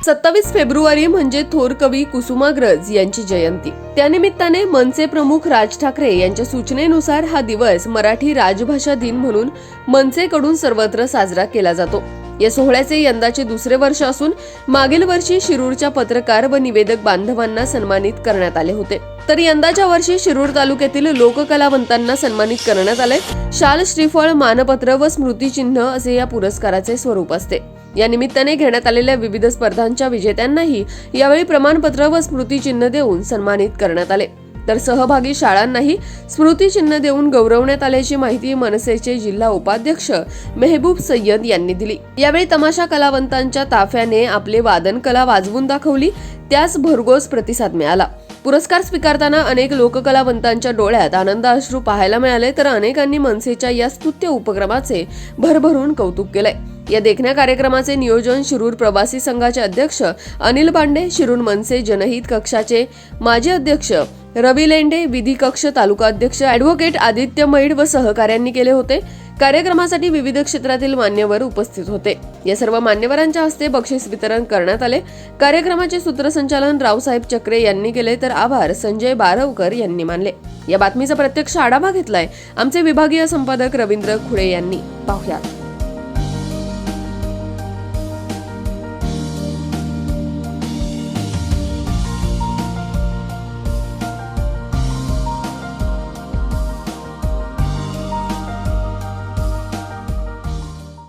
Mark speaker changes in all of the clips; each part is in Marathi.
Speaker 1: 27 फेब्रुवारी म्हणजे थोर कवी कुसुमाग्रज यांची जयंती। त्यानिमित्ताने मनसे प्रमुख राज ठाकरे यांच्या सूचनेनुसार हा दिवस मराठी राजभाषा दिन म्हणून मनसेकडून सर्वत्र साजरा केला जातो। या सोहळ्याचे यंदाचे दुसरे वर्ष असून मागील वर्षी शिरूरच्या पत्रकार व निवेदक बांधवांना सन्मानित करण्यात आले होते, तर यंदाच्या वर्षी शिरूर तालुक्यातील लोककलावंतांना सन्मानित करण्यात आले। शाल, श्रीफळ, मानपत्र व स्मृतिचिन्ह असे या पुरस्काराचे स्वरूप असते। या निमित्ताने घेण्यात आलेल्या विविध स्पर्धांच्या विजेत्यांनाही यावेळी प्रमाणपत्र व स्मृतिचिन्ह देऊन सन्मानित करण्यात आले, तर सहभागी शाळांनाही स्मृतिचिन्ह देऊन गौरवण्यात आल्याची माहिती मनसेचे जिल्हा उपाध्यक्ष मेहबूब सय्यद यांनी दिली। यावेळी तमाशा कलावंतांच्या ताफ्याने आपले वादन कला वाजवून दाखवली, त्यास भरघोस प्रतिसाद मिळाला। पुरस्कार स्वीकारताना अनेक लोककलावंतांच्या डोळ्यात आनंद अश्रू पाहायला मिळाले, तर अनेकांनी मनसेच्या या स्तुत्य उपक्रमाचे भरभरून कौतुक केले। या देखण्या कार्यक्रमाचे नियोजन शिरूर प्रवासी संघाचे अध्यक्ष अनिल पांडे, शिरूर मनसे जनहित कक्षाचे माजी अध्यक्ष रवी लेंडे, विधी कक्ष तालुका अध्यक्ष ॲडव्होकेट आदित्य मैड व सहकाऱ्यांनी केले होते। कार्यक्रमासाठी विविध क्षेत्रातील मान्यवर उपस्थित होते। या सर्व मान्यवरांच्या हस्ते बक्षीस वितरण करण्यात आले। कार्यक्रमाचे सूत्रसंचालन रावसाहेब चक्रे यांनी केले, तर आभार संजय बारवकर यांनी मानले। या बातमीचा प्रत्यक्ष आढावा घेतलाय आमचे विभागीय संपादक रवींद्र खुळे यांनी। पाहुयात।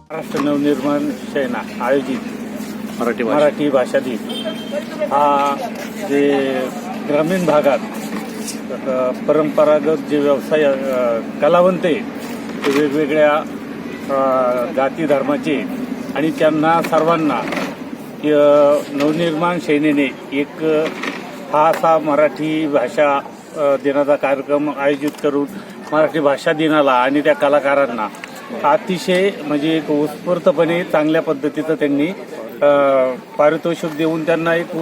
Speaker 2: महाराष्ट्र नवनिर्माण सेना आयोजित मराठी भाषा दिन हा जे ग्रामीण भागात परंपरागत जे व्यवसाय कलावंत आहेत ते वेगवेगळ्या जाती धर्माचे आणि त्यांना सर्वांना नवनिर्माण सेनेने एक हा असा मराठी भाषा दिनाचा कार्यक्रम आयोजित करून मराठी भाषा दिनाला आणि त्या कलाकारांना अतिशय म्हणजे एक उत्स्फूर्तपणे चांगल्या पद्धतीचं त्यांनी पारितोषिक देऊन त्यांना एक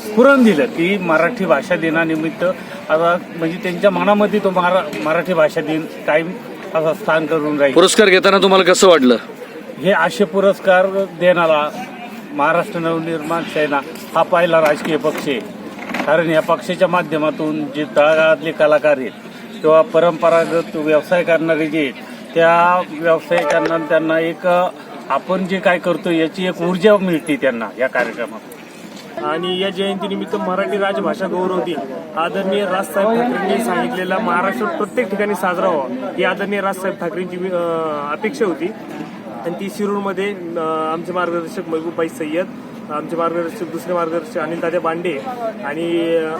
Speaker 2: स्फुरण दिलं की मराठी भाषा दिनानिमित्त आता म्हणजे त्यांच्या मनामध्ये तो मराठी भाषा दिन कायम असा स्थान करून राहील।
Speaker 3: पुरस्कार घेताना तुम्हाला कसं वाटलं?
Speaker 2: हे असे पुरस्कार देणारा महाराष्ट्र नवनिर्माण सेना हा पहिला राजकीय पक्ष आहे, कारण या पक्षाच्या माध्यमातून जे तळागाळातले कलाकार आहेत किंवा परंपरागत व्यवसाय करणारे जे त्या व्यावसायिकांना त्यांना एक आपण जे काय करतो याची एक ऊर्जा मिळते त्यांना या कार्यक्रमात।
Speaker 4: आणि या जयंतीनिमित्त मराठी राजभाषा गौरव दिन आदरणीय राजसाहेब ठाकरेंनी सांगितलेला महाराष्ट्रात प्रत्येक ठिकाणी साजरा व्हावा ही आदरणीय राजसाहेब ठाकरेंची अपेक्षा होती। आणि ती शिरूरमध्ये आमचे मार्गदर्शक महबूबाई सय्यद, आमचे मार्गदर्शक दुसरे मार्गदर्शक अनिल तात्या बांडे आणि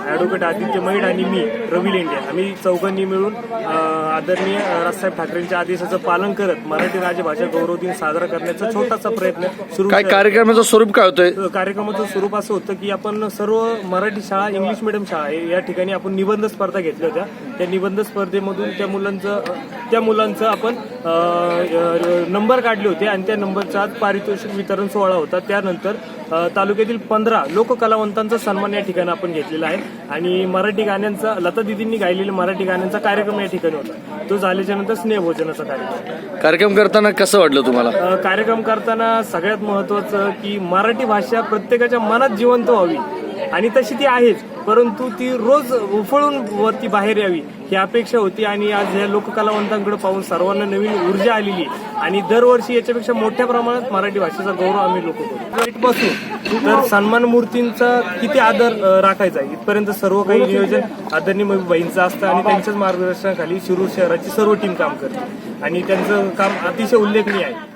Speaker 4: ॲडव्होकेट आदित्य मैड आणि मी रवी लेंडे आम्ही चौघांनी मिळून आदरणीय राजसाहेब ठाकरेंच्या आदेशाचं पालन करत मराठी राजभाषा गौरव दिन साजरा करण्याचा छोटासा प्रयत्न सुरू।
Speaker 3: काय कार्यक्रमाचं स्वरूप काय होतं?
Speaker 4: कार्यक्रमाचं स्वरूप असं होतं की आपण सर्व मराठी शाळा, इंग्लिश मिडियम शाळा या ठिकाणी आपण निबंध स्पर्धा घेतल्या होत्या। त्या निबंध स्पर्धेमधून त्या मुलांचं आपण नंबर काढले होते आणि त्या नंबरचा आज पारितोषिक वितरण सोहळा होता। त्यानंतर तालुक्यातील 15 लोककलावंतांचा सन्मान या ठिकाणी आपण घेतलेला आहे आणि मराठी गाण्यांचा, लता दिदींनी गायलेल्या मराठी गाण्यांचा कार्यक्रम या ठिकाणी होता। तो झाल्याच्या नंतर स्नेहभोजनाचा
Speaker 3: कार्यक्रम करताना कसं वाटलं तुम्हाला?
Speaker 4: कार्यक्रम करताना सगळ्यात महत्वाचं की मराठी भाषा प्रत्येकाच्या मनात जिवंत व्हावी आणि तशी ती आहेच, परंतु ती रोज उफळून वरती बाहेर यावी ही अपेक्षा होती। आणि आज ह्या लोककलावंतांकडे पाहून सर्वांना नवीन ऊर्जा आलेली आणि दरवर्षी याच्यापेक्षा मोठ्या प्रमाणात मराठी भाषेचा गौरव आम्ही लोक करतो। तर सन्मान मूर्तींचा किती आदर राखायचा इथपर्यंत सर्व काही नियोजन आदरणीय महबूबाईंचं असतं आणि त्यांच्याच मार्गदर्शनाखाली शिरूर शहराची सर्व टीम काम करते आणि त्यांचं काम अतिशय उल्लेखनीय आहे।